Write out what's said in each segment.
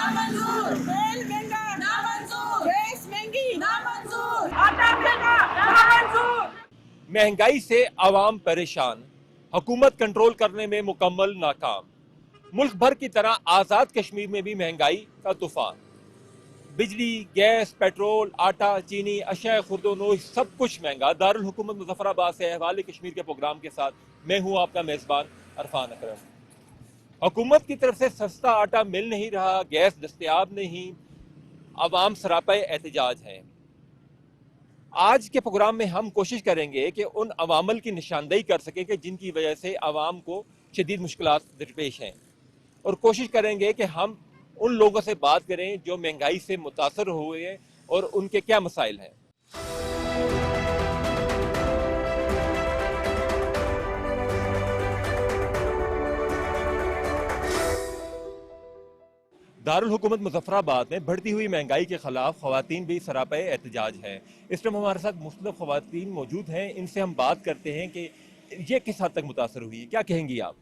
नामंजूर, तेल महंगा नामंजूर, गैस महंगी नामंजूर, आटा महंगा नामंजूर। महंगाई से आवाम परेशान, हुकूमत कंट्रोल करने में मुकम्मल नाकाम। मुल्क भर की तरह आज़ाद कश्मीर में भी महंगाई का तूफान। बिजली, गैस, पेट्रोल, आटा, चीनी, अशिया खुर्दोनोश सब कुछ महंगा। दारुल हुकूमत मुजफ्फराबाद से अहवाल कश्मीर के प्रोग्राम के साथ मैं हूँ आपका मेज़बान अरफान अकरम। हुकूमत की तरफ से सस्ता आटा मिल नहीं रहा, गैस दस्तयाब नहीं, अवाम सरापे एहतजाज हैं। आज के प्रोग्राम में हम कोशिश करेंगे कि उन अवामल की निशानदेही कर सकें कि जिनकी वजह से आवाम को शदीद मुश्किलात दरपेश हैं, और कोशिश करेंगे कि हम उन लोगों से बात करें जो महंगाई से मुतासर हुए हैं और उनके क्या मसाइल हैं। दारुल हुकूमत मुजफ्फराबाद में बढ़ती हुई महंगाई के खिलाफ खवातीन भी सरापे एहतजाज हैं। इस टाइम हमारे साथ मुख्तलिफ खवातीन मौजूद हैं, इनसे हम बात करते हैं कि ये किस हद तक मुतासर हुई है। क्या कहेंगी आप?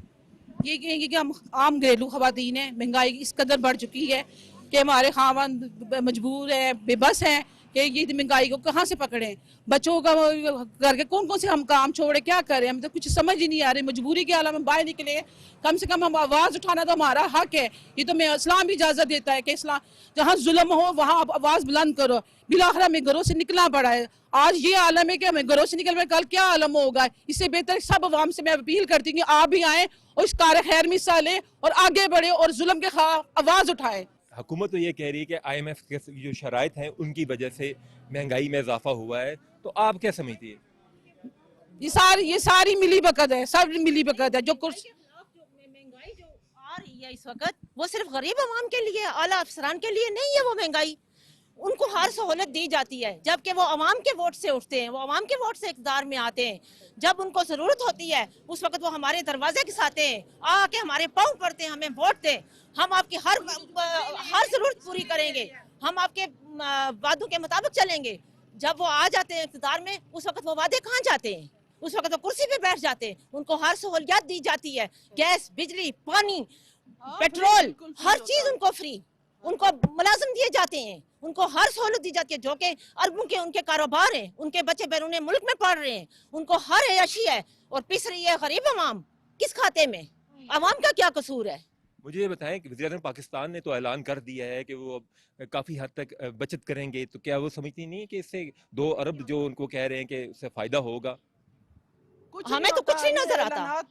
ये कहेंगे कि हम आम घरेलू खवातीन हैं, महंगाई इस कदर बढ़ चुकी है कि हमारे खावंद मजबूर है, बेबस हैं कि ये महंगाई को कहाँ से पकड़ें। बच्चों का करके कौन कौन से हम काम छोड़े क्या करें, हम तो कुछ समझ ही नहीं आ रही। मजबूरी के आलम में बाहर निकले, कम से कम हम आवाज़ उठाना तो हमारा हक है। ये तो मैं इस्लाम भी इजाज़त देता है कि इस्लाम जहाँ जुल्म हो वहाँ आप आवाज़ बुलंद करो। बिलाखिर हमें घरों से निकलना पड़ा है। आज ये आलम है कि हमें घरों से निकल, कल क्या आलम होगा। इससे बेहतर सब अवाम से मैं अपील करती हूँ कि आप भी आएँ और इस कार खैर में हिस्सा लें और आगे बढ़े और जुल्म के खिलाफ आवाज़ उठाएं। हुकूमत तो ये कह रही है कि IMF के जो शराइत हैं उनकी वजह से महंगाई में इजाफा हुआ है, तो आप क्या समझती है? ये सारी मिली भगत है, सब मिली भगत है। जो कुछ महंगाई जो आ रही है इस वक्त वो सिर्फ गरीब आवाम के लिए, आला अफसरान के लिए नहीं है। वो महंगाई उनको हर सहूलत दी जाती है, जबकि वो अवाम के वोट से उठते हैं, वो अवाम के वोट से इक़्तिदार में आते हैं। जब उनको ज़रूरत होती है उस वक्त वो हमारे दरवाजे घिसाते हैं, आके हमारे पाँव पड़ते हैं, हमें वोट दें, हम आपकी हर ज़रूरत पूरी करेंगे, हम आपके वादों के मुताबिक चलेंगे। जब वो आ जाते हैं इक़्तिदार में उस वक्त वो वादे कहाँ जाते हैं? उस वक्त वो कुर्सी पे बैठ जाते हैं। उनको हर सहूलियत दी जाती है, गैस, बिजली, पानी, पेट्रोल, हर चीज़ उनको फ्री, उनको मुलाजिम दिए जाते हैं, उनको हर सहूलत दी जाती है, जो कि अरबों के उनके कारोबार हैं, उनके बच्चे बैरून मुल्क में पढ़ रहे हैं, उनको हर अय्याशी है और पिस रही है गरीब अवाम किस खाते में? अवाम का क्या कसूर है? मुझे ये बताएं कि वज़ीर-ए-आज़म पाकिस्तान ने तो ऐलान कर दिया है कि वो काफ़ी हद तक बचत करेंगे, तो क्या वो समझती नहीं है कि इससे 2 अरब जो उनको कह रहे हैं कि उससे फ़ायदा होगा? हमें तो कुछ नहीं नजर आता।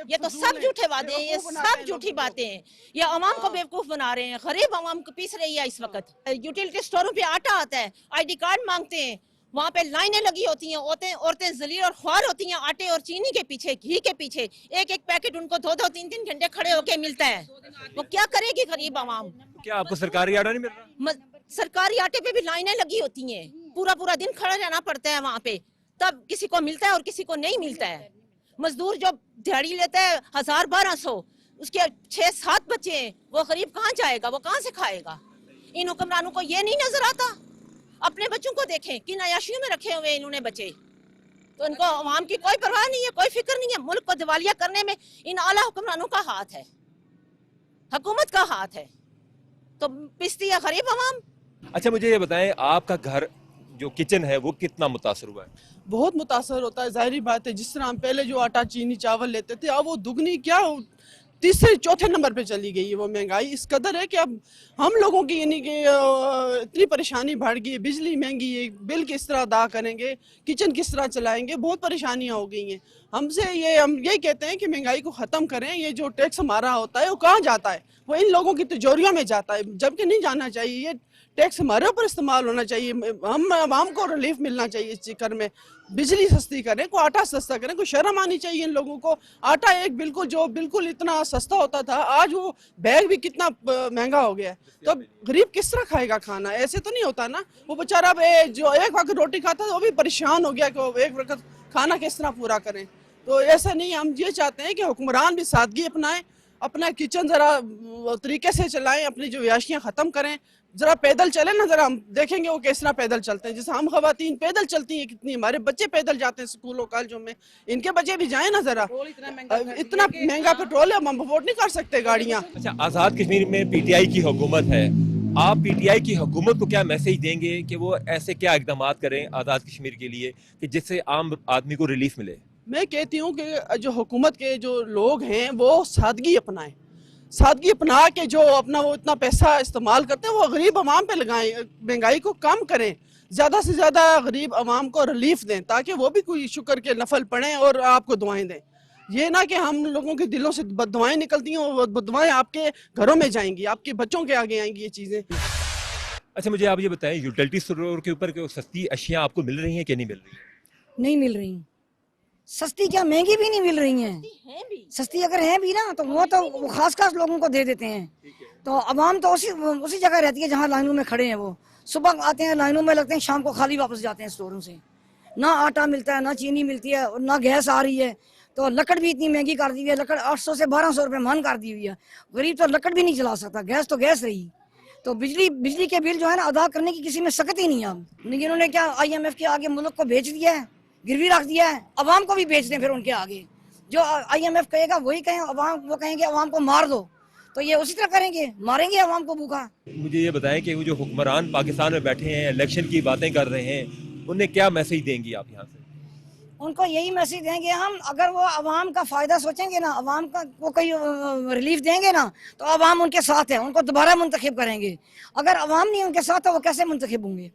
ये तो सब झूठे वादे हैं, ये सब झूठी बातें हैं। ये अवाम को बेवकूफ बना रहे हैं, गरीब अवाम को पीस रही है इस वक्त। यूटिलिटी स्टोरों पे आटा आता है, ID कार्ड मांगते हैं, वहाँ पे लाइनें लगी होती हैं, औरतें जलील और ख्वार होती हैं आटे और चीनी के पीछे, घी के पीछे। एक एक पैकेट उनको 2-2, 3-3 घंटे खड़े होके मिलता है। वो क्या करेगी गरीब अवाम? क्या आपको सरकारी आटा नहीं मिल रहा? सरकारी आटे पे भी लाइनें लगी होती हैं, पूरा पूरा दिन खड़ा रहना पड़ता है वहाँ पे, तब किसी को मिलता है और किसी को नहीं मिलता है। मजदूर जो दिहाड़ी लेता है 1000-1200, उसके 6-7 बच्चे हैं, वो गरीब कहाँ जाएगा, वो कहाँ से खाएगा? इन हुक्मरानों को ये नहीं नजर आता? अपने बच्चों को देखें किन अयाशियों में रखे हुए इन्होंने बच्चे, तो इनको अवाम की कोई परवाह नहीं है, कोई फिक्र नहीं है। मुल्क को दिवालिया करने में इन आला हुक्मरानों का हाथ है, हुकूमत का हाथ है, तो पिसती है गरीब अवाम। अच्छा, मुझे ये बताएं, आपका घर जो किचन है वो कितना मुतासर हुआ है? बहुत मुतासर होता है, जाहिर बात है। जिस तरह हम पहले जो आटा, चीनी, चावल लेते थे, अब वो दुगनी क्या 3-4 नंबर पे चली गई है। वो महंगाई इस कदर है कि अब हम लोगों की यानी कि इतनी परेशानी बढ़ गई है। बिजली महंगी है, बिल किस तरह अदा करेंगे, किचन किस तरह चलाएंगे, बहुत परेशानियां हो गई हैं। हम यही कहते हैं कि महंगाई को ख़त्म करें। ये जो टैक्स हमारा होता है वो कहाँ जाता है? वो इन लोगों की तिजोरियों में जाता है, जबकि नहीं जाना चाहिए। ये टैक्स हमारे ऊपर इस्तेमाल होना चाहिए, हम आवाम को रिलीफ मिलना चाहिए इस चक्कर में। बिजली सस्ती करें, कोई आटा सस्ता करें, कोई शर्म आनी चाहिए इन लोगों को। आटा एक बिल्कुल इतना सस्ता होता था, आज वो बैग भी कितना महंगा हो गया है। तो गरीब किस तरह खाएगा खाना? ऐसे तो नहीं होता ना। वो बेचारा अब जो एक वक्त रोटी खाता था वो भी परेशान हो गया कि वो एक वक्त खाना किस तरह पूरा करें। तो ऐसा नहीं, हम ये चाहते हैं कि हुक्मरान भी सादगी अपनाएं, अपना किचन ज़रा तरीके से चलाएं, अपनी जो याशियाँ ख़त्म करें, जरा पैदल चले ना, जरा हम देखेंगे वो किस तरह पैदल चलते हैं। जैसे हम खवातीन पैदल चलती हैं, कितनी हमारे बच्चे पैदल जाते हैं स्कूलों कॉलेजों में, इनके बच्चे भी जाएं ना जरा। इतना महंगा पेट्रोल है, हम अफोर्ड नहीं कर सकते गाड़ियाँ। अच्छा, आज़ाद कश्मीर में PTI की हुकूमत है, آپ پی ٹی آئی کی حکومت کو کیا میسج دیں گے کہ وہ ایسے کیا اقدامات کریں آزاد کشمیر کے لیے کہ جس سے عام آدمی کو ریلیف ملے؟ میں کہتی ہوں کہ جو حکومت کے جو لوگ ہیں وہ سادگی اپنائیں، سادگی اپنا کے جو اپنا وہ اتنا پیسہ استعمال کرتے ہیں وہ غریب عوام پہ لگائیں، مہنگائی کو کم کریں، زیادہ سے زیادہ غریب عوام کو ریلیف دیں تاکہ وہ بھی کوئی شکر کے نفل پڑھیں اور آپ کو دعائیں دیں. یہ نہ کہ ہم لوگوں کے دلوں سے بد دعائیں نکلتی ہیں اور وہ بد دعائیں آپ کے گھروں میں جائیں گی، آپ کے بچوں کے آگے آئیں گی یہ چیزیں. اچھا مجھے آپ یہ بتائیں یوٹیلٹی اسٹور کے اوپر کہ سستی اشیاء آپ کو مل رہی ہیں کہ نہیں مل رہی ہیں؟ نہیں مل رہی، سستی کیا مہنگی بھی نہیں مل رہی ہیں. سستی اگر ہیں بھی نا تو وہ خاص لوگوں کو دے دیتے ہیں. تو عوام تو اسی جگہ رہتی ہے جہاں لائنوں میں کھڑے ہیں. وہ صبح آتے ہیں لائنوں میں لگتے ہیں، شام کو خالی واپس جاتے ہیں اسٹوروں سے. نہ آٹا ملتا ہے، نہ چینی ملتی ہے، اور نہ گیس آ رہی ہے. تو لکڑ بھی اتنی مہنگی کر دی ہے، لکڑ 800 سے 1200 روپے من کر دی ہوئی ہے. غریب تو لکڑ بھی نہیں چلا سکتا، گیس تو گیس رہی. تو بجلی کے بل جو ہے نا ادا کرنے کی کسی میں سخت ہی نہیں ہے. اب انہوں نے کیا IMF کے آگے ملک کو بیچ دیا ہے، گروی رکھ دیا ہے. عوام کو بھی بیچ دیں پھر ان کے آگے. جو IMF کہے گا وہی کہیں، عوام وہ کہیں گے عوام کو مار دو، تو یہ اسی طرح کریں گے، ماریں گے عوام کو بھوکا. مجھے یہ بتائیں کہ وہ جو حکمران پاکستان میں بیٹھے ہیں الیکشن کی باتیں کر رہے ہیں انہیں کیا میسج دیں گی آپ یہاں سے؟ ان کو یہی میسج دیں گے ہم، اگر وہ عوام کا فائدہ سوچیں گے نا، عوام کا وہ کوئی ریلیف دیں گے نا تو عوام ان کے ساتھ ہے، ان کو دوبارہ منتخب کریں گے. اگر عوام نہیں ان کے ساتھ ہے وہ کیسے منتخب ہوں گے؟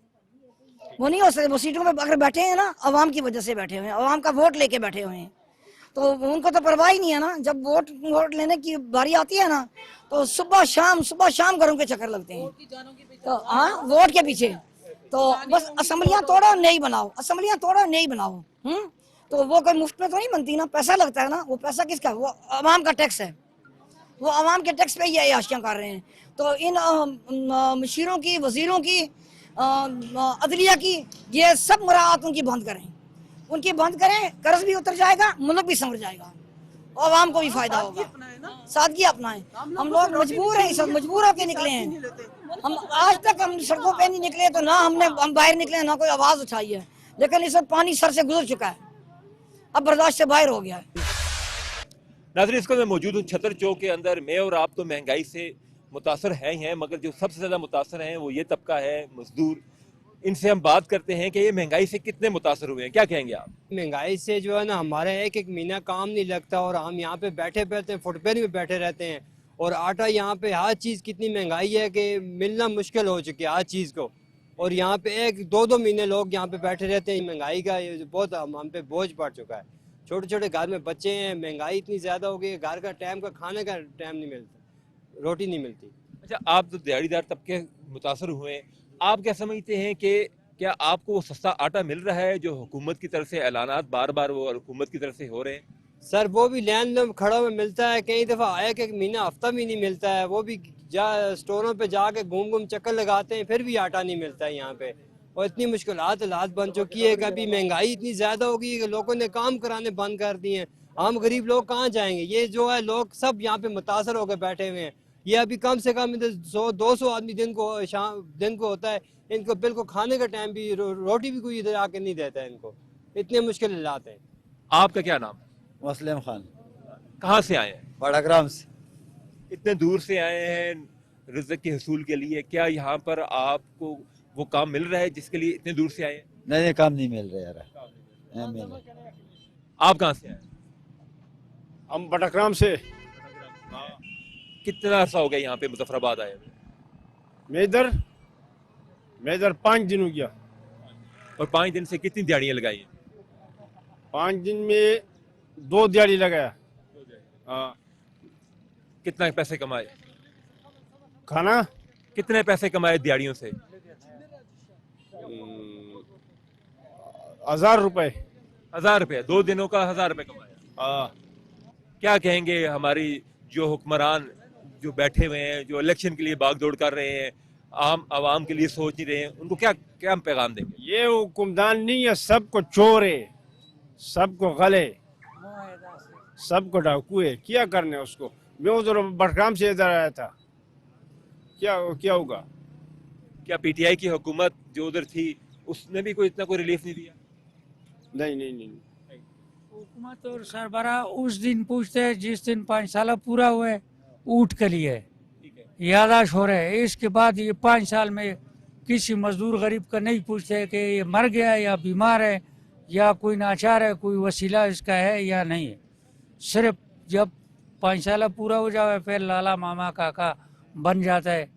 وہ نہیں ہو سکتے. وہ سیٹوں پہ اگر بیٹھے ہیں نا عوام کی وجہ سے بیٹھے ہوئے ہیں، عوام کا ووٹ لے کے بیٹھے ہوئے ہیں. تو ان کو تو پرواہ ہی نہیں ہے نا. جب ووٹ لینے کی باری آتی ہے نا تو صبح شام گھروں کے چکر لگتے ہیں. تو ہاں ووٹ کے پیچھے. تو بس اسمبلیاں توڑو نہیں بناؤ، اسمبلیاں توڑو نہیں بناؤ. تو وہ کوئی مفت میں تو نہیں بنتی نا، پیسہ لگتا ہے نا. وہ پیسہ کس کا؟ وہ عوام کا ٹیکس ہے. وہ عوام کے ٹیکس پہ یہ عیاشیاں کر رہے ہیں. تو ان مشیروں کی، وزیروں کی، عدلیہ کی یہ سب مراعات ان کی بند کریں، ان کی بند کریں. قرض بھی اتر جائے گا، ملک بھی سنور جائے گا، اور عوام کو بھی فائدہ ہوگا. سادگی اپنائیں. ہم لوگ مجبور ہیں، سب مجبور ہو کے نکلے ہیں. ہم آج تک ہم سڑکوں پہ نہیں نکلے تو نہ ہم باہر نکلے نہ کوئی آواز اٹھائی ہے. لیکن اس وقت پانی سر سے گزر چکا ہے، اب برداشت سے باہر ہو گیا ہے. ناظرین اس کو میں موجود ہوں چھتر چوک کے اندر. میں اور آپ تو مہنگائی سے متاثر ہیں مگر جو سب سے زیادہ متاثر ہیں وہ یہ طبقہ ہے مزدور. ان سے ہم بات کرتے ہیں کہ یہ مہنگائی سے کتنے متاثر ہوئے ہیں. کیا کہیں گے آپ؟ مہنگائی سے جو ہے نا ہمارا ایک مہینہ کام نہیں لگتا اور ہم یہاں پہ بیٹھے ہیں، فٹ پیر میں بیٹھے رہتے ہیں. اور آٹا یہاں پہ ہر چیز کتنی مہنگائی ہے کہ ملنا مشکل ہو چکی ہے ہر چیز کو. اور یہاں پہ 1-2 مہینے لوگ یہاں پہ بیٹھے رہتے ہیں. مہنگائی کا بہت ہم پہ بوجھ پڑ چکا ہے. چھوٹے چھوٹے گھر میں بچے ہیں، مہنگائی اتنی زیادہ ہو گئی ہے، گھر کا ٹائم کا کھانے کا ٹائم نہیں ملتا، روٹی نہیں ملتی. اچھا آپ تو دیہڑی دار طبقے متاثر ہوئے ہیں، آپ کیا سمجھتے ہیں کہ کیا آپ کو وہ سستا آٹا مل رہا ہے جو حکومت کی طرف سے اعلانات بار بار وہ حکومت کی طرف سے ہو رہے ہیں؟ سر وہ بھی لین میں کھڑا ہوا ملتا ہے، کئی دفعہ ایک مہینہ ہفتہ بھی نہیں ملتا ہے. وہ بھی اسٹوروں پہ جا کے گھوم چکر لگاتے ہیں پھر بھی آٹا نہیں ملتا ہے یہاں پہ. اور اتنی مشکلات حالات بن چکی ہے کہ ابھی مہنگائی اتنی زیادہ ہو گئی ہے کہ لوگوں نے کام کرانے بند کر دیے ہیں. ہم غریب لوگ کہاں جائیں گے؟ یہ جو ہے لوگ سب یہاں پہ متاثر ہو کے بیٹھے ہوئے ہیں. یہ ابھی کم سے کم 100-200 آدمی دن کو ہوتا ہے. ان کو بالکل کھانے کا ٹائم بھی، روٹی بھی کوئی ادھر آ کے نہیں دیتا ہے ان کو. اتنے مشکل حالات ہیں. آپ کا کیا نام؟ مسلم خان. کہاں سے آئے ہیں؟ بڑا گرام سے. اتنے دور سے آئے ہیں رزق کے حصول کے لیے. کیا یہاں پر آپ کو وہ کام مل رہا ہے جس کے لیے اتنے دور سے آئے ہیں؟ نہیں کام نہیں مل رہا یار. آپ کہاں سے آئے ہیں؟ ہم بٹاگرام سے. کتنا عرصہ ہو گیا یہاں پہ مظفر آباد آئے ہوئے؟ میں ادھر 5 دن ہو گیا. اور 5 دن سے کتنی دیہڑیاں لگائی ہیں؟ 5 دن میں 2 دیہڑی لگایا. ہاں. کتنا پیسے کمائے؟ کھانا کتنے پیسے کمائے دیہڑیوں سے؟ 1000 روپے. 1000 روپے 2 دنوں کا 1000 روپے کمایا. ہاں. کیا کہیں گے ہماری جو حکمران جو بیٹھے ہوئے ہیں، جو الیکشن کے لیے باغ دوڑ کر رہے ہیں، عام عوام کے لیے سوچ نہیں رہے ہیں، ان کو کیا پیغام دیں گے؟ یہ حکمران نہیں ہے، سب کو چور ہے، سب کو غلے، سب کو ڈاکو ہے. کیا کرنے اس کو؟ میں ادھر بٹگرام سے ادھر آیا تھا. کیا ہوگا؟ کیا پی ٹی آئی کی حکومت جو ادھر تھی اس نے بھی کوئی ریلیف نہیں دیا؟ نہیں. حکومت اور سربراہ اس دن پوچھتے ہیں جس دن 5 سالہ پورا ہوئے اٹھ کے لیے. यादाश हो रहा है। इसके बाद ये 5 साल में किसी मजदूर गरीब का नहीं पूछते कि ये मर गया या बीमार है या कोई नाचार है, कोई वसीला इसका है या नहीं है। सिर्फ जब 5 साल पूरा हो जाए फिर लाला मामा काका बन जाता है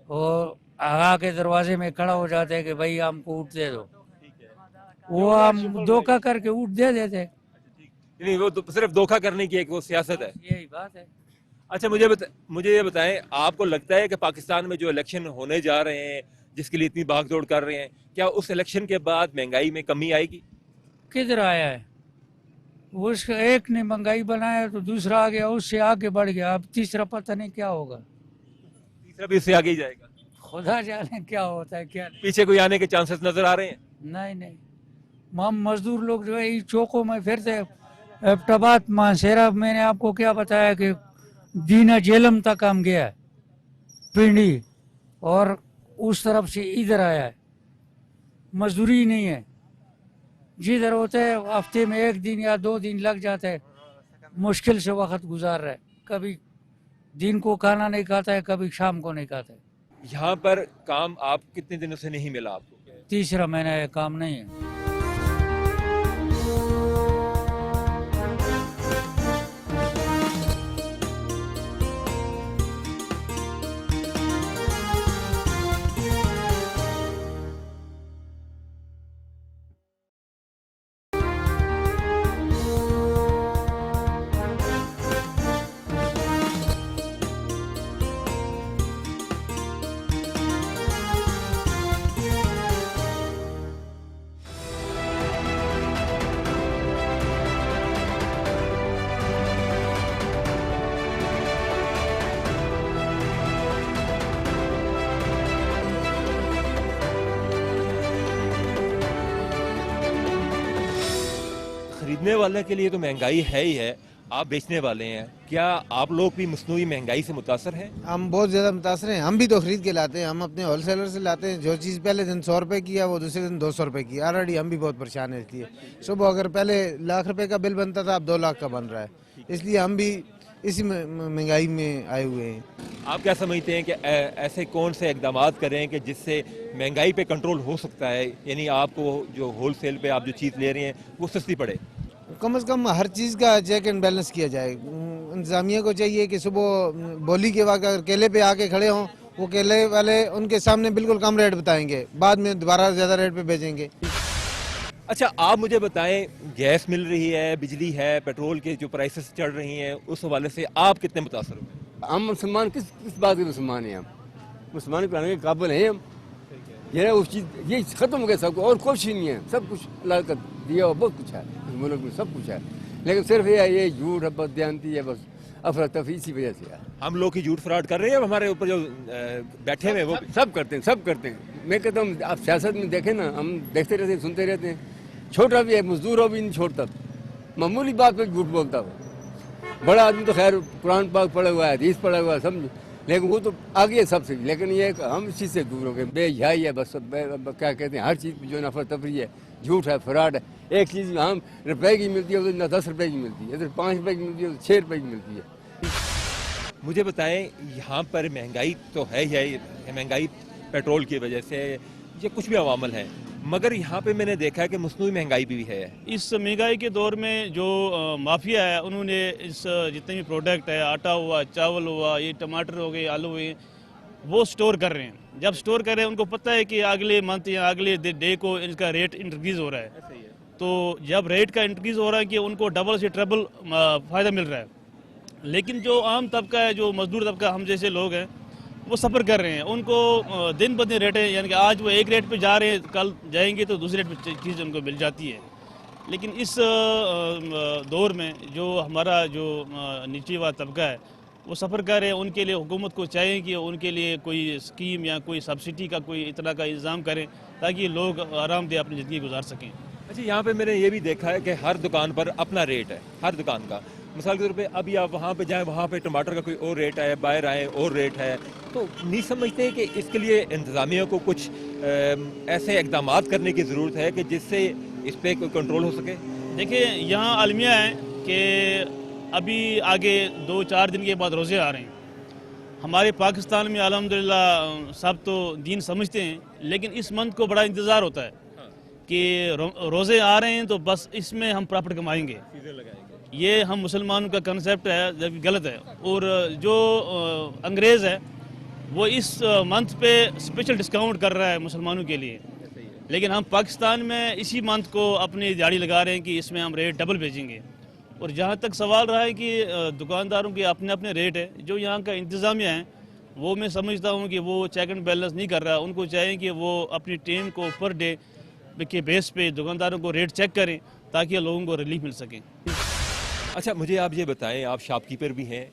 और आगा के दरवाजे में खड़ा हो जाता है कि भाई हमको ऊँट दे दो। वो हम धोखा करके ऊँट दे देते हैं। नहीं, वो तो सिर्फ धोखा करने की एक वो सियासत है। यही बात है। अच्छा, मुझे ये बताएं, आपको लगता है कि पाकिस्तान में जो इलेक्शन होने जा रहे हैं, जिसके लिए इतनी भागदौड़ कर रहे हैं, क्या उस इलेक्शन के बाद महंगाई में कमी आएगी? किधर आया है? उस एक ने महंगाई बनाया तो दूसरा आ गया, उससे आगे बढ़ गया, अब तीसरा पता नहीं क्या होगा। तीसरा भी इससे आगे ही जाएगा। खुदा जाने क्या होता है क्या नहीं। पीछे कोई आने के चांसेस नजर आ रहे हैं? नहीं, हम मजदूर लोग जो है इस चौकों में फिरते, एबटाबाद मानसेरा, मैंने आपको क्या बताया कि दीना जेलम तक हम गया है, पिंडी, और उस तरफ से इधर आया है। मजदूरी ही नहीं है, जिधर होते है हफ्ते में 1 दिन या 2 दिन लग जाते हैं, मुश्किल से वक्त गुजार रहा है। कभी दिन को खाना नहीं खाता है, कभी शाम को नहीं खाता है। यहाँ पर काम आप कितने दिनों से नहीं मिला आपको? तीसरा महीना है, काम नहीं है। खरीदने वाले के लिए तो महंगाई है ही है, आप बेचने वाले हैं, क्या आप लोग भी मसनूई महंगाई से मुतासर हैं? हम बहुत ज़्यादा मुतासर हैं। हम भी तो खरीद के लाते हैं, हम अपने होलसेलर से लाते हैं। जो चीज़ पहले दिन 100 रुपए की है वो दूसरे दिन 200 रुपए की। ऑलरेडी हम भी बहुत परेशान है इसलिए। सुबह अगर पहले लाख रुपए का बिल बनता था, अब 2 लाख का बन रहा है, इसलिए हम भी इसी महंगाई में आए हुए हैं। आप क्या समझते हैं कि ऐसे कौन से इकदाम करें कि जिससे महंगाई पे कंट्रोल हो सकता है, यानी आपको जो होलसेल पे आप जो चीज़ ले रहे हैं वो सस्ती पड़े? कम से कम हर चीज़ का चेक एंड बैलेंस किया जाए। इंतज़ामिया को चाहिए कि सुबह बोली के वक्त अगर केले पे आके खड़े हों, वो केले वाले उनके सामने बिल्कुल कम रेट बताएंगे, बाद में दोबारा ज़्यादा रेट पे बेचेंगे। अच्छा, आप मुझे बताएं, गैस मिल रही है, बिजली है, पेट्रोल के जो प्राइसेस चढ़ रही हैं, उस हवाले से आप कितने मुतासर हो? हम मुसलमान किस बात के मुसलमान हैं? हम मुसलमान कराने के काबिल हैं हम। ये उस चीज़ ये ख़त्म हो गया सब, और कुछ ही नहीं है। सब कुछ अल्लाह का दिया हुआ बहुत कुछ है इस मुल्क में, सब कुछ है, लेकिन सिर्फ ये झूठ है, बददियानती है, बस अफरा तफरी, इसी वजह से है। हम लोग ही झूठ फ्रॉड कर रहे हैं, हमारे ऊपर जो बैठे हुए वो सब करते हैं। मैं कहता हूँ आप सियासत में देखें ना, हम देखते रहते हैं, सुनते रहते हैं। छोटा भी है, मजदूर हो भी नहीं छोड़ता, मामूली बात पे झूठ बोलता हो। बड़ा आदमी तो खैर कुरान पाक पढ़ा हुआ है, हदीस पढ़ा हुआ है, समझ, लेकिन वो तो आगे है सबसे। लेकिन ये हम इस चीज़ से दूर हो गए, बेहयाई है बस, क्या कहते हैं, हर चीज़ जो नफर तफरी है, झूठ है, फ्रॉड है। एक चीज़ हम रुपए की मिलती है उधर ना 10 रुपए की मिलती है, इधर 5 रुपए की मिलती है, 6 रुपए की मिलती है। मुझे बताएं, यहाँ पर महंगाई तो है ही, महंगाई पेट्रोल की वजह से, ये कुछ भी अवामल है, मगर यहाँ पे मैंने देखा है कि मसनूई महंगाई भी है। इस महंगाई के दौर में जो माफिया है, उन्होंने इस जितने भी प्रोडक्ट है, आटा हुआ, चावल हुआ, ये टमाटर हो गए, आलू हुए, वो स्टोर कर रहे हैं। जब स्टोर कर रहे हैं, उनको पता है कि अगले मंथ या अगले डे को इनका रेट इंक्रीज़ हो रहा है। तो जब रेट का इंक्रीज़ हो रहा है कि उनको डबल से ट्रिपल फ़ायदा मिल रहा है। लेकिन जो आम तबका है, जो मजदूर तबका, हम जैसे लोग हैं, वो सफ़र कर रहे हैं। उनको दिन ब दिन रेटें, यानी कि आज वो एक रेट पे जा रहे हैं, कल जाएंगे तो दूसरे रेट पे चीज़ उनको मिल जाती है। लेकिन इस दौर में जो हमारा जो निचला तबका है, वो सफ़र कर रहे हैं, उनके लिए हुकूमत को चाहिए कि उनके लिए कोई स्कीम या कोई सब्सिडी का कोई इतना का इंतज़ाम करें, ताकि लोग आरामदेह अपनी ज़िंदगी गुजार सकें। अच्छा, यहाँ पे मैंने ये भी देखा है कि हर दुकान पर अपना रेट है, हर दुकान का। मिसाल के तौर पे अभी आप वहाँ पे जाएं, वहाँ पे टमाटर का कोई और रेट है, बाहर आए और रेट है, तो नहीं समझते कि इसके लिए इंतज़ामिया को कुछ ऐसे इकदाम करने की ज़रूरत है कि जिससे इस पर कोई कंट्रोल हो सके? देखिए, यहाँ अलमिया है कि अभी आगे 2-4 दिन के बाद रोज़े आ रहे हैं, ہمارے پاکستان میں الحمدللہ سب تو دین سمجھتے ہیں، لیکن اس منتھ کو بڑا انتظار ہوتا ہے کہ روزے آ رہے ہیں تو بس اس میں ہم پراپٹ کمائیں گے. یہ ہم مسلمانوں کا کنسیپٹ ہے، جبکہ غلط ہے. اور جو انگریز ہے وہ اس منتھ پہ اسپیشل ڈسکاؤنٹ کر رہا ہے مسلمانوں کے لیے، لیکن ہم پاکستان میں اسی منتھ کو اپنی دیہڑی لگا رہے ہیں کہ اس میں ہم ریٹ ڈبل بھیجیں گے. اور جہاں تک سوال رہا ہے کہ دکانداروں کے اپنے اپنے ریٹ ہے، جو یہاں کا انتظامیہ ہے وہ میں سمجھتا ہوں کہ وہ چیک اینڈ بیلنس نہیں کر رہا. ان کو چاہیے کہ وہ اپنی ٹیم کو پر ڈے کے بیس پہ دکانداروں کو ریٹ چیک کریں تاکہ لوگوں کو ریلیف مل سکے. اچھا مجھے آپ یہ بتائیں، آپ شاپ کیپر بھی ہیں،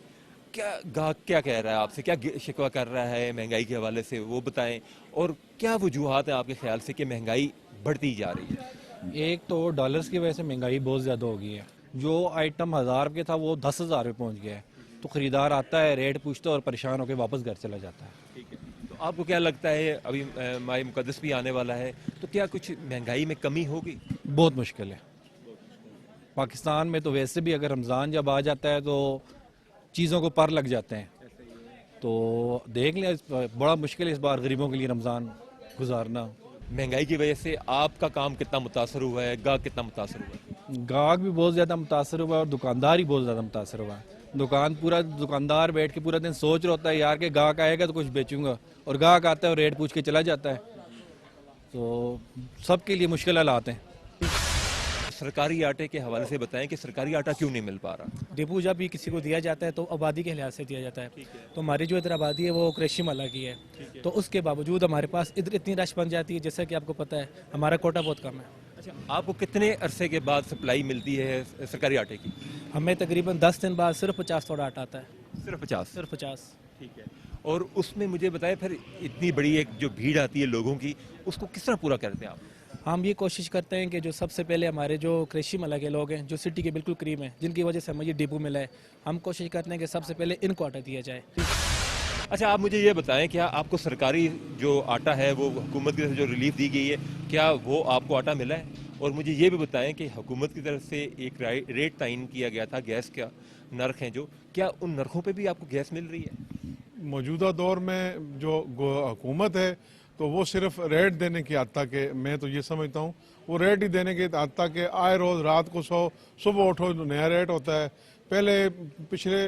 کیا گاہک کیا کہہ رہا ہے آپ سے، کیا شکوہ کر رہا ہے مہنگائی کے حوالے سے، وہ بتائیں. اور کیا وجوہات ہیں آپ کے خیال سے کہ مہنگائی بڑھتی جا رہی ہے؟ ایک تو ڈالرز کی وجہ سے مہنگائی بہت زیادہ ہو گئی ہے. جو آئٹم 1000 روپے تھا وہ 10,000 روپے پہنچ گیا ہے. تو خریدار آتا ہے، ریٹ پوچھتا ہے اور پریشان ہو کے واپس گھر چلا جاتا ہے. ٹھیک ہے، تو آپ کو کیا لگتا ہے، ابھی ماہ مقدس بھی آنے والا ہے، تو کیا کچھ مہنگائی میں کمی ہوگی؟ بہت مشکل ہے. پاکستان میں تو ویسے بھی اگر رمضان جب آ جاتا ہے تو چیزوں کو پر لگ جاتے ہیں. تو دیکھ لیں بڑا مشکل ہے اس بار غریبوں کے لیے رمضان گزارنا. مہنگائی کی وجہ سے آپ کا کام کتنا متاثر ہوا ہے، گاہک کتنا متاثر ہوا ہے؟ گاہک بھی بہت زیادہ متاثر ہوا ہے اور دکاندار ہی بہت زیادہ متاثر ہوا ہے. دکاندار بیٹھ کے پورا دن سوچ رہا ہوتا ہے یار کہ گاہک آئے گا تو کچھ بیچوں گا، اور گاہک آتا ہے اور ریٹ پوچھ کے چلا جاتا ہے. تو سب کے لیے مشکل حالات ہیں. سرکاری آٹے کے حوالے سے بتائیں کہ سرکاری آٹا کیوں نہیں مل پا رہا؟ ڈپو جب بھی کسی کو دیا جاتا ہے تو آبادی کے لحاظ سے دیا جاتا ہے. تو ہماری جو ادھر آبادی ہے وہ کریشی محلہ کی ہے، تو اس کے باوجود ہمارے پاس ادھر اتنی رش بن جاتی ہے جیسا کہ آپ کو پتہ ہے ہمارا کوٹا بہت کم ہے. اچھا، آپ کو کتنے عرصے کے بعد سپلائی ملتی ہے سرکاری آٹے کی؟ ہمیں تقریباً 10 دن بعد صرف 50 توڑا آٹا آتا ہے. صرف 50؟ صرف 50. ٹھیک ہے. اور اس میں مجھے بتائیں پھر اتنی بڑی ایک جو بھیڑ آتی ہے لوگوں کی، اس کو کس طرح پورا کرتے ہیں آپ؟ ہم یہ کوشش کرتے ہیں کہ جو سب سے پہلے ہمارے جو کریشی محلہ کے لوگ ہیں جو سٹی کے بالکل قریب ہیں، جن کی وجہ سے ہمیں یہ ڈپو ملا ہے، ہم کوشش کرتے ہیں کہ سب سے پہلے ان کو آٹا دیا جائے. اچھا آپ مجھے یہ بتائیں، کیا آپ کو سرکاری جو آٹا ہے وہ حکومت کی طرف سے جو ریلیف دی گئی ہے، کیا وہ آپ کو آٹا ملا ہے؟ اور مجھے یہ بھی بتائیں کہ حکومت کی طرف سے ایک ریٹ تعین کیا گیا تھا، گیس کا نرخ ہیں جو، کیا ان نرخوں پہ بھی آپ کو گیس مل رہی ہے؟ موجودہ دور میں جو حکومت ہے تو وہ صرف ریٹ دینے کی حد تک ہے. میں تو یہ سمجھتا ہوں وہ ریٹ ہی دینے کی حد تک ہے. آئے روز رات کو صبح اٹھو نیا ریٹ ہوتا ہے. پہلے پچھلے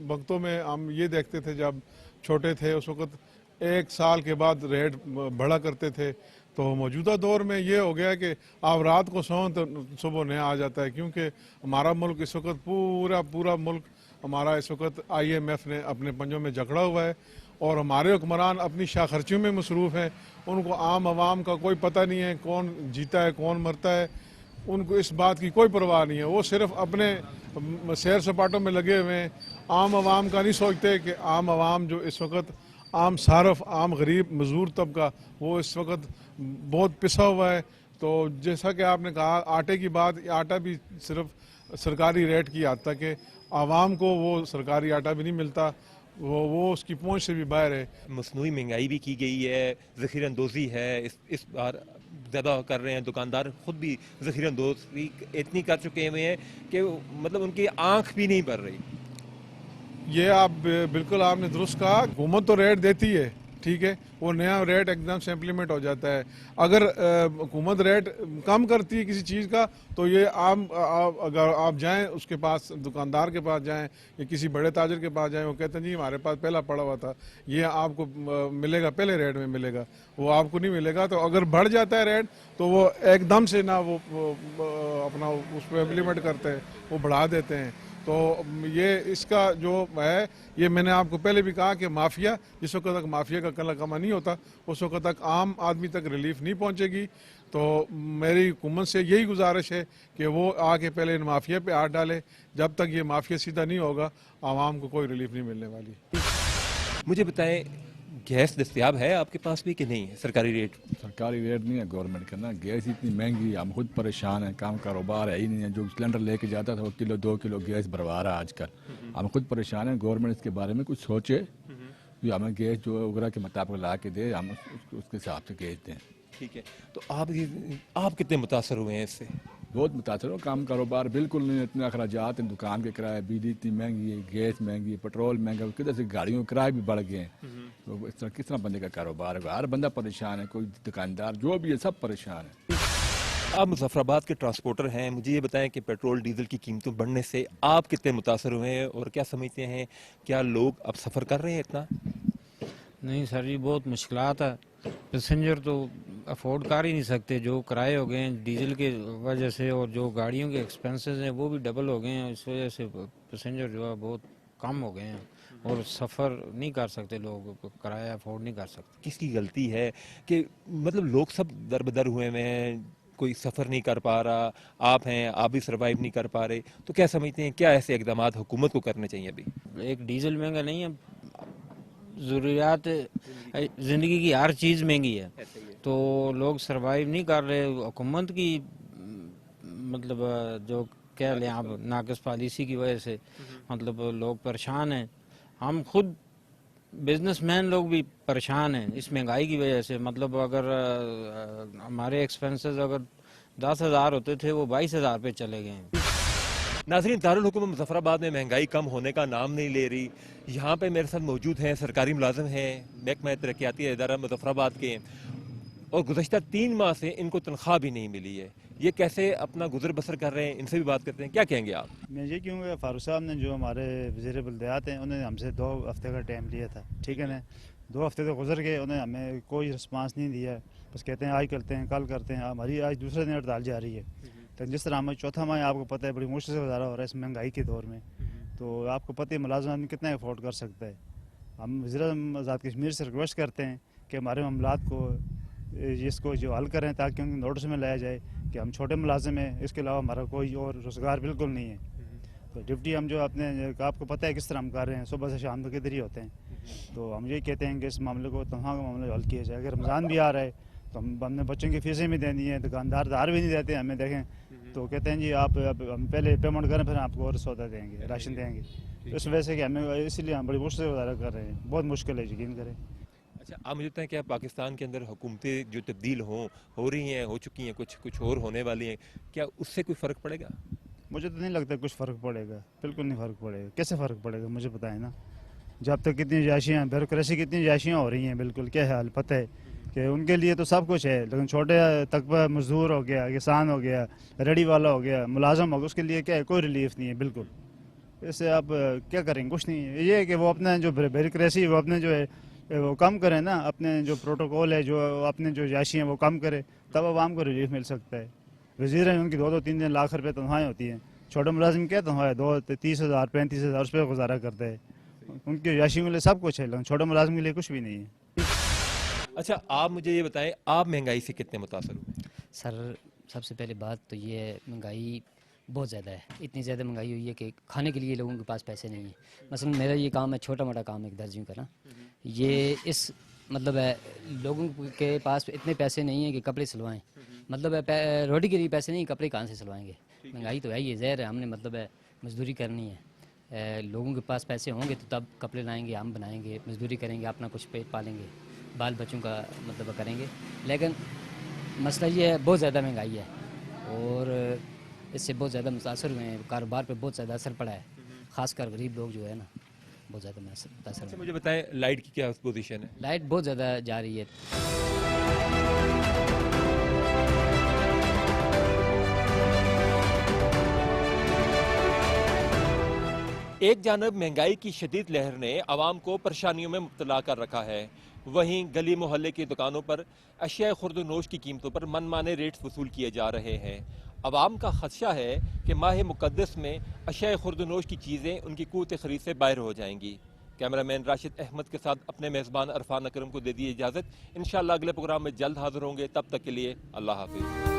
وقتوں میں ہم یہ دیکھتے تھے جب چھوٹے تھے، اس وقت 1 سال کے بعد ریٹ بڑھا کرتے تھے. تو موجودہ دور میں یہ ہو گیا کہ آپ رات کو سویں تو صبح نیا آ جاتا ہے، کیونکہ ہمارا ملک اس وقت پورا ملک ہمارا اس وقت IMF نے اپنے پنجوں میں جکڑا ہوا ہے، اور ہمارے حکمران اپنی شاہ خرچیوں میں مصروف ہیں. ان کو عام عوام کا کوئی پتہ نہیں ہے، کون جیتا ہے کون مرتا ہے. ان کو اس بات کی کوئی پرواہ نہیں ہے. وہ صرف اپنے سیر سپاٹوں میں لگے ہوئے ہیں. عام عوام کا نہیں سوچتے کہ عام عوام جو اس وقت عام صارف، عام غریب مزدور طبقہ، وہ اس وقت بہت پسا ہوا ہے. تو جیسا کہ آپ نے کہا آٹے کی بات، آٹا بھی صرف سرکاری ریٹ کی حد تک ہے. عوام کو وہ سرکاری آٹا بھی نہیں ملتا، وہ اس کی پہنچ سے بھی باہر ہے. مصنوعی مہنگائی بھی کی گئی ہے، ذخیرہ اندوزی ہے، اس بار زیادہ کر رہے ہیں. دکاندار خود بھی ذخیرہ اندوزی اتنی کر چکے ہوئے ہیں کہ مطلب ان کی آنکھ بھی نہیں بھر رہی. یہ بالکل آپ نے درست کہا. حکومت تو ریٹ دیتی ہے، ٹھیک ہے، وہ نیا ریٹ ایک دم سے امپلیمنٹ ہو جاتا ہے. اگر حکومت ریٹ کم کرتی ہے کسی چیز کا تو یہ اگر آپ جائیں اس کے پاس، دکاندار کے پاس جائیں یا کسی بڑے تاجر کے پاس جائیں، وہ کہتے ہیں جی ہمارے پاس پہلا پڑا ہوا تھا، یہ آپ کو ملے گا پہلے ریٹ میں ملے گا، وہ آپ کو نہیں ملے گا. تو اگر بڑھ جاتا ہے ریٹ تو وہ ایک دم سے نہ وہ اپنا اس پہ امپلیمنٹ کرتے ہیں، وہ بڑھا دیتے ہیں. تو یہ اس کا جو ہے، یہ میں نے آپ کو پہلے بھی کہا کہ مافیا، جس وقت تک مافیا کا کلا کما نہیں ہوتا اس وقت تک عام آدمی تک ریلیف نہیں پہنچے گی. تو میری حکومت سے یہی گزارش ہے کہ وہ آ کے پہلے ان مافیا پہ ہاتھ ڈالے. جب تک یہ مافیا سیدھا نہیں ہوگا عوام کو کوئی ریلیف نہیں ملنے والی. مجھے بتائیں گیس دستیاب ہے آپ کے پاس بھی کہ نہیں ہے؟ سرکاری ریٹ نہیں ہے گورنمنٹ کا نا. گیس اتنی مہنگی ہے، ہم خود پریشان ہیں. کام کاروبار ہے ہی نہیں ہے. جو سلنڈر لے کے جاتا تھا وہ 1-2 کلو گیس بھروا رہا ہے آج کل. ہم خود پریشان ہیں. گورنمنٹ اس کے بارے میں کچھ سوچے، جو ہمیں گیس جو وغیرہ کے مطابق لا کے دے، ہم اس کے حساب سے گیس دیں. ٹھیک ہے. تو آپ کتنے متاثر ہوئے ہیں اس سے؟ बहुत मुतासर हूँ। काम कारोबार बिल्कुल नहीं, इतने अखराजात हैं, दुकान के किराए, बिजली इतनी महंगी है, गैस महंगी है, पेट्रोल महंगा है, किधर से गाड़ियों के किराए भी बढ़ गए हैं। तो इस तरह किस तरह बंदे का कारोबार होगा? हर बंदा परेशान है, कोई दुकानदार जो भी है सब परेशान है। आप मुजफ्फराबाद के ट्रांसपोर्टर हैं, मुझे ये बताएं कि पेट्रोल डीजल की कीमतों बढ़ने से आप कितने मुतासर हुए हैं और क्या समझते हैं, क्या लोग अब सफ़र कर रहे हैं इतना? नहीं सर जी, बहुत मुश्किलात है। पैसेंजर तो अफोर्ड कर ही नहीं सकते, जो किराए हो गए हैं डीजल के वजह से, और जो गाड़ियों के एक्सपेंसेस हैं वो भी डबल हो गए हैं। इस वजह से पैसेंजर जो है बहुत कम हो गए हैं और सफ़र नहीं कर सकते, लोग किराया अफोर्ड नहीं कर सकते। किसकी गलती है कि मतलब लोग सब दरबदर हुए हैं, कोई सफ़र नहीं कर पा रहा, आप हैं, आप भी सर्वाइव नहीं कर पा रहे, तो क्या समझते हैं क्या ऐसे इकदाम हुकूमत को करने चाहिए अभी? एक डीजल महंगा नहीं है, ज़रूरियात ज़िंदगी की हर चीज़ महंगी है, तो लोग सरवाइव नहीं कर रहे। हुकूमत की मतलब जो कह लें आप नाक़िस पॉलिसी की वजह से मतलब लोग परेशान हैं। हम खुद बिजनेसमैन लोग भी परेशान हैं इस महंगाई की वजह से। मतलब अगर हमारे एक्सपेंसेस अगर 10,000 होते थे वो 22,000 पे चले गए हैं। नाज़रीन, दारुल हुकूमत मुजफ्फराबाद में महंगाई कम होने का नाम नहीं ले रही। यहाँ पे मेरे साथ मौजूद हैं सरकारी मुलाजिम हैं महकमा तरक्याती इदारा मुजफ्फराबाद के, और गुज़श्ता 3 माह से इनको तनख्वाह भी नहीं मिली है। ये कैसे अपना गुजर बसर कर रहे हैं, इनसे भी बात करते हैं। क्या कहेंगे आप? मैं ये क्योंकि फारूक साहब ने जो हमारे वज़ीर बल्दियात हैं उन्होंने हमसे 2 हफ्ते का टाइम लिया था, ठीक है ना। 2 हफ्ते तो गुजर गए, उन्होंने हमें कोई रिस्पांस नहीं दिया। बस कहते हैं आज करते हैं, कल करते हैं। हमारी आज दूसरे दिन हड़ताल जारी है। तो जिस तरह हमें चौथा माह आपको पता है बड़ी मुश्किल से गुजारा हो रहा है इस महंगाई के दौर में, तो आपको पता है मुलाजिम आदमी कितना अफोर्ड कर सकता है। हम वज़ीर आज़ाद कश्मीर से रिक्वेस्ट करते हैं कि हमारे मामलात को इसको जो हल करें ताकि उनके नोटिस में लाया जाए कि हम छोटे मुलाजिम हैं, इसके अलावा हमारा कोई और रोज़गार बिल्कुल नहीं है। तो ड्यूटी हम जो अपने आपको पता है किस तरह हम कर रहे हैं, सुबह से शाम तक इधर ही होते हैं। तो हम यही कहते हैं कि इस मामले को तनख्वाह का मामला हल किया जाए। अगर रमज़ान भी आ रहा है तो हमने बच्चों की फीसें भी देनी है, दुकानदार दार भी नहीं देते हमें। देखें तो कहते हैं जी आप हम पहले पेमेंट करें फिर आपको और सौदा देंगे, राशन देंगे। तो इस वजह से कि हमें इसलिए हम बड़ी मुश्किल से गुजारा कर रहे हैं। बहुत मुश्किल है, यकीन करें। अच्छा, आप मुझे बताएं क्या पाकिस्तान के अंदर हुकूमतें जो तब्दील हो रही हैं, हो चुकी हैं, कुछ और होने वाली हैं, क्या उससे कोई फ़र्क पड़ेगा? मुझे तो नहीं लगता कुछ फ़र्क पड़ेगा, बिल्कुल नहीं फ़र्क पड़ेगा। कैसे फ़र्क पड़ेगा मुझे बताएं ना। जब तक कितनी जायशियाँ ब्यूरोक्रेसी कितनी जायशियाँ हो रही हैं, बिल्कुल क्या हाल पता है कि उनके लिए तो सब कुछ है, लेकिन छोटे तबका मजदूर हो गया, किसान हो गया, रेडी वाला हो गया, मुलाजम हो गया, उसके लिए क्या है, कोई रिलीफ नहीं है बिल्कुल। इससे आप क्या करेंगे, कुछ नहीं है। ये है कि वो अपना जो ब्यूरोक्रेसी वो अपने जो है वो कम करें ना, अपने जो प्रोटोकॉल है जो अपने जो जायशी हैं वो कम करे, तब आवाम को रिलीफ मिल सकता है। वज़ीर हैं उनकी 2-3 लाख रुपये तनख्वाहें होती हैं, छोटे मुलाजिम क्या तनख्वाह है 30,000 35,000 उस पर गुजारा करता है। उनके जायशियों के लिए सब कुछ है, लेकिन छोटे मुलाजिम के लिए कुछ भी नहीं है। अच्छा, आप मुझे ये बताएं आप महंगाई से कितने मुतासर हुए? सर सबसे पहले बात तो ये है, महंगाई बहुत ज़्यादा है। इतनी ज़्यादा महंगाई हुई है कि खाने के लिए लोगों के पास पैसे नहीं है। मसलन मेरा ये काम है, छोटा मोटा काम है दर्जियों का ना, ये इस मतलब है लोगों के पास इतने पैसे नहीं है कि कपड़े सिलवाएं। मतलब है रोटी के लिए पैसे नहीं, कपड़े कहाँ से सिलवाएंगे। महंगाई तो है ही है, ज़हर है। हमने मतलब है मजदूरी करनी है, लोगों के पास पैसे होंगे तो तब कपड़े लाएंगे, हम बनाएंगे, मजदूरी करेंगे, अपना कुछ पेट पालेंगे, बाल बच्चों का मतलब करेंगे। लेकिन मसला ये है बहुत ज़्यादा महंगाई है और इससे बहुत ज़्यादा मुतासर हुए हैं, कारोबार पे बहुत ज़्यादा असर पड़ा है, ख़ासकर गरीब लोग जो है ना बहुत ज़्यादा मुतासर। अच्छा, मुझे बताएं लाइट की क्या पोजीशन है? लाइट बहुत ज़्यादा जा रही है। एक जानब महंगाई की शदीद लहर ने आवाम को परेशानियों में मुब्तला कर रखा है, वहीं गली मोहल्ले की दुकानों पर अशिया खुर्द-ओ-नोश की कीमतों पर मनमाने रेट्स वसूल किए जा रहे हैं। आवाम का खदशा है कि माह मुक़द्दस में अशिया खुर्द-ओ-नोश की चीज़ें उनकी क़ुव्वत ख़रीद से बाहर हो जाएंगी। कैमरामैन राशिद अहमद के साथ अपने मेज़बान अरफान अकरम को दे दी इजाज़त। इंशाअल्लाह अगले प्रोग्राम में जल्द हाज़िर होंगे, तब तक के लिए अल्लाह हाफ़िज़।